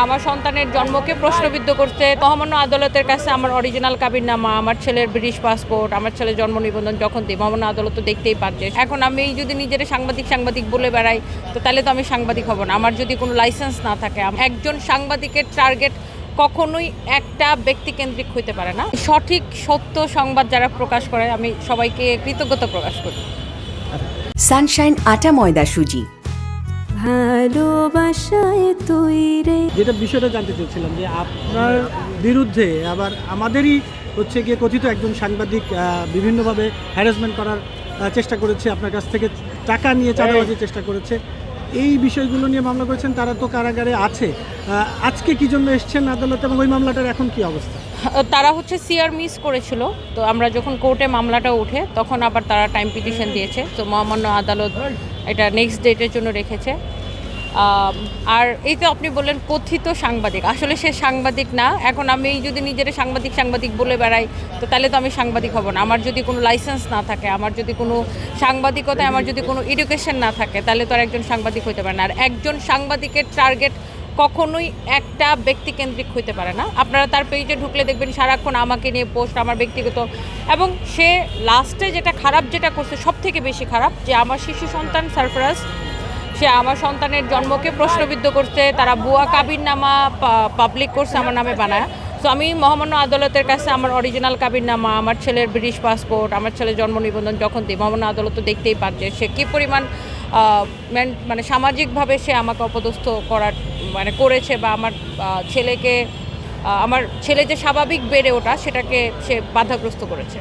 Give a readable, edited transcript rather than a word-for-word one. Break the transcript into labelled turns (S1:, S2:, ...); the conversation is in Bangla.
S1: আমার সন্তানের জন্মকে প্রশ্নবিদ্ধ করতে মহামান্য আদালতের কাছে আমার অরিজিনাল কাবিননামা, আমার ছেলের ব্রিটিশ পাসপোর্ট, আমার ছেলের জন্ম নিবন্ধন যখন দিই, মহামান্য আদালত তো দেখতেই পাচ্ছে। এখন আমি যদি নিজের সাংবাদিক বলে বেড়াই, তো তাহলে তো আমি সাংবাদিক হব না। আমার যদি কোনো লাইসেন্স না থাকে, একজন সাংবাদিকের টার্গেট কখনোই একটা ব্যক্তিকেন্দ্রিক হইতে পারে না। সঠিক সত্য সংবাদ যারা প্রকাশ করে, আমি সবাইকে কৃতজ্ঞতা প্রকাশ করি।
S2: সানশাইন আটা ময়দা সুজি,
S3: ভালোবাসায় তৈরি।
S4: যেটা বিষয়টা জানতে চাচ্ছিলাম যে আপনার বিরুদ্ধে আবার আমাদেরই হচ্ছে গিয়ে কথিত একজন সাংবাদিক বিভিন্নভাবে হ্যারাসমেন্ট করার চেষ্টা করেছে, আপনার কাছ থেকে টাকা নিয়ে চাঁদাবাজির চেষ্টা করেছে, এই বিষয়গুলো নিয়ে মামলা করেছেন। তারা তো কারাগারে আছে। আজকে কি জন্য এসছেন আদালতে এবং ওই মামলাটার এখন কি অবস্থা?
S1: তারা সিআর মিস করেছিল, তো আমরা যখন কোর্টে মামলাটা উঠে তখন আবার তারা টাইম পিটিশন দিয়েছে। তো মহামান্য আদালত এটা নেক্সট ডেটের জন্য রেখেছে। আর এই তো আপনি বললেন কথিত সাংবাদিক, আসলে সে সাংবাদিক না। এখন আমি যদি নিজের সাংবাদিক বলে বেড়াই, তো তাহলে তো আমি সাংবাদিক হব না। আমার যদি কোনো লাইসেন্স না থাকে, আমার যদি কোনো সাংবাদিকতায় আমার যদি কোনো এডুকেশন না থাকে, তাহলে তো আর একজন সাংবাদিক হতে পারে না। আর একজন সাংবাদিকের টার্গেট কখনোই একটা ব্যক্তিকেন্দ্রিক হইতে পারে না। আপনারা তার পেজে ঢুকলে দেখবেন সারাক্ষণ আমাকে নিয়ে পোস্ট, আমার ব্যক্তিগত। এবং সে লাস্টে যেটা করছে সব থেকে বেশি খারাপ, যে আমার শিশু সন্তান সারফরাজ, সে আমার সন্তানের জন্মকে প্রশ্নবিদ্ধ করছে। তারা ভুয়া কাবিননামা পাবলিক করছে আমার নামে বানায়। তো আমি মহামান্য আদালতের কাছে আমার অরিজিনাল কাবিননামা, আমার ছেলের ব্রিটিশ পাসপোর্ট, আমার ছেলের জন্ম নিবন্ধন যখন দিই, মহামান্য আদালত তো দেখতেই পাচ্ছে সে কী পরিমাণ মানে সামাজিকভাবে সে আমাকে অপদস্থ করেছে, বা আমার ছেলে যে স্বাভাবিক বেড়ে ওঠা সেটাকে সে বাধাগ্রস্ত করেছে।